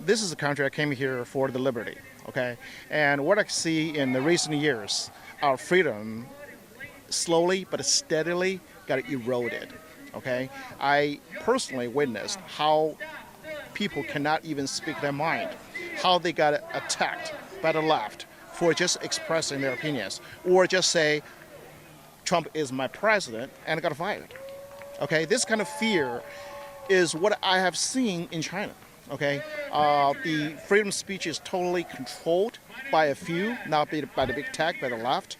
This is a country I came here for the liberty, okay? And what I see in the recent years, our freedom slowly but steadily got eroded, okay? I personally witnessed how people cannot even speak their mind, how they got attacked by the left for just expressing their opinions, or just say, Trump is my president, and got fired, okay? This kind of fear is what I have seen in China. Okay, the freedom of speech is totally controlled by a few, not by the big tech, by the left.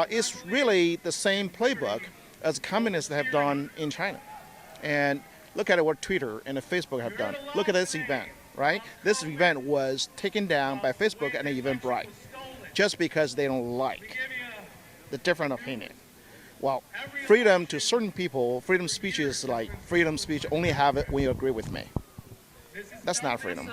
It's really the same playbook as communists have done in China. And look at what Twitter and Facebook have done. Look at this event, right? This event was taken down by Facebook and Eventbrite just because they don't like the different opinion. Well, freedom to certain people, freedom of speech is like freedom of speech, only have it when you agree with me. That's not freedom.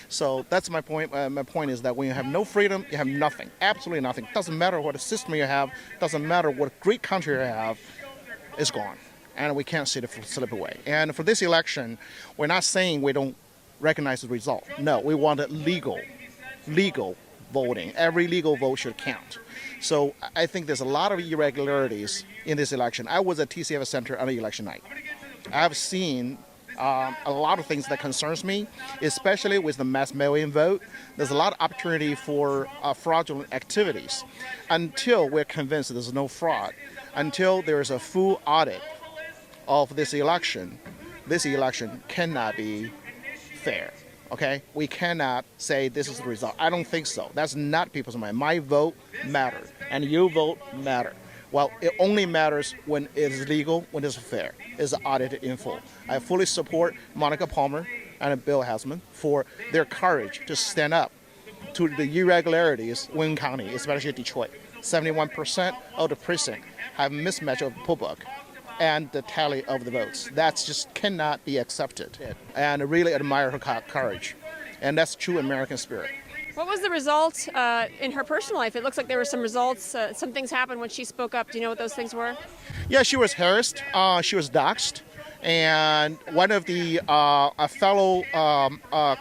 So that's my point. My point is that when you have no freedom, you have nothing, absolutely nothing. Doesn't matter what system you have, doesn't matter what great country you have, it's gone. And we can't see it slip away. And for this election, we're not saying we don't recognize the result. No, we want it legal voting. Every legal vote should count. So I think there's a lot of irregularities in this election. I was at TCF Center on election night. I've seen a lot of things that concerns me, especially with the mass mail-in vote. There's a lot of opportunity for fraudulent activities. Until we're convinced there's no fraud, until there's a full audit of this election cannot be fair. Okay, we cannot say this is the result. I don't think so. That's not people's mind. My vote matters, and your vote matters. Well, it only matters when it is legal, when it's fair, it's audited in full. I fully support Monica Palmer and Bill Hasman for their courage to stand up to the irregularities in Wayne County, especially Detroit. 71% of the precinct have mismatch of poll book and the tally of the votes. That just cannot be accepted. And I really admire her courage. And that's true American spirit. What was the result in her personal life? It looks like there were some results, some things happened when she spoke up. Do you know what those things were? Yeah, she was harassed, she was doxxed, and one of the a fellow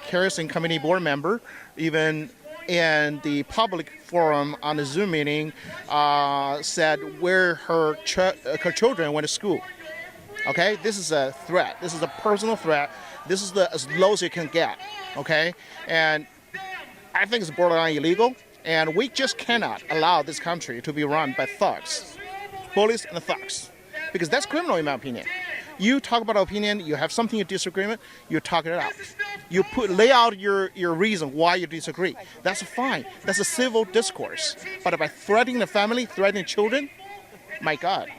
Harrison Committee board member, even in the public forum on the Zoom meeting, said where her children went to school. Okay, this is a threat. This is a personal threat. This is as low as you can get. Okay, and I think it's borderline illegal, and we just cannot allow this country to be run by thugs, bullies and thugs, because that's criminal in my opinion. You talk about opinion, you have something you disagree with, you talk it out. You lay out your reason why you disagree. That's fine. That's a civil discourse. But by threatening the family, threatening children, my God,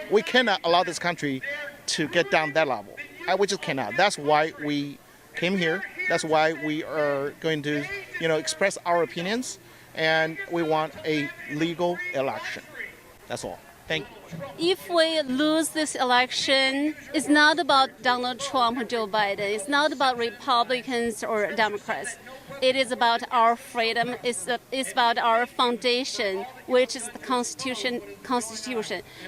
we cannot allow this country to get down that level. We just cannot. That's why we came here. That's why we are going to, express our opinions, and we want a legal election. That's all. Thank you. If we lose this election, it's not about Donald Trump or Joe Biden. It's not about Republicans or Democrats. It is about our freedom. It's about our foundation, which is the Constitution.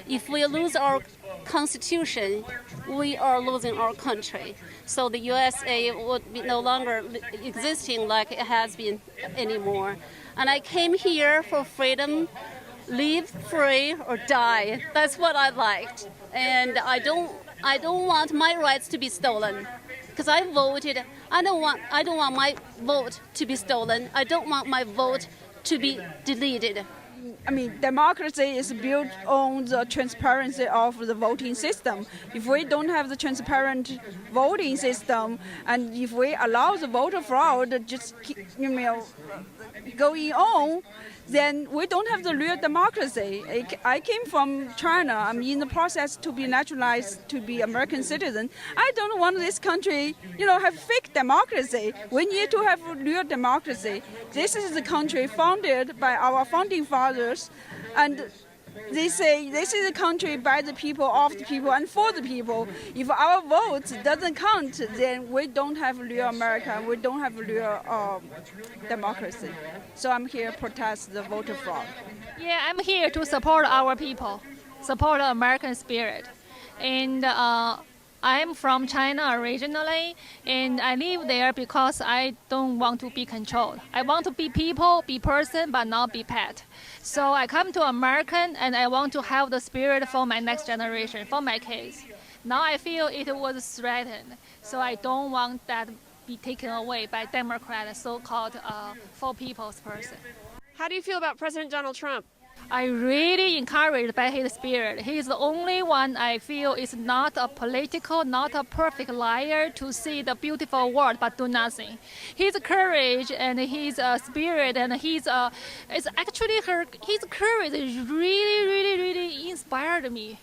If we lose our Constitution, we are losing our country. So the USA would be no longer existing like it has been anymore. And I came here for freedom. Live free or die. That's what I liked, and I don't want my rights to be stolen, because I voted. I don't want my vote to be stolen. I don't want my vote to be deleted. I mean, democracy is built on the transparency of the voting system. If we don't have the transparent voting system, and if we allow the voter fraud just going on, then we don't have the real democracy. I came from China. I'm in the process to be naturalized to be American citizen. I don't want this country, have fake democracy. We need to have real democracy. This is the country founded by our founding fathers, and they say this is a country by the people, of the people, and for the people. If our vote doesn't count, then we don't have real America. We don't have real democracy. So I'm here to protest the voter fraud. Yeah, I'm here to support our people, support the American spirit. And I'm from China originally, and I live there because I don't want to be controlled. I want to be people, be person, but not be pet. So I come to American, and I want to have the spirit for my next generation, for my kids. Now I feel it was threatened, so I don't want that be taken away by Democrat, so-called for people's person. How do you feel about President Donald Trump? I'm really encouraged by his spirit. He's the only one I feel is not a political, not a perfect liar to see the beautiful world but do nothing. His courage and his spirit and his courage really, really, really inspired me.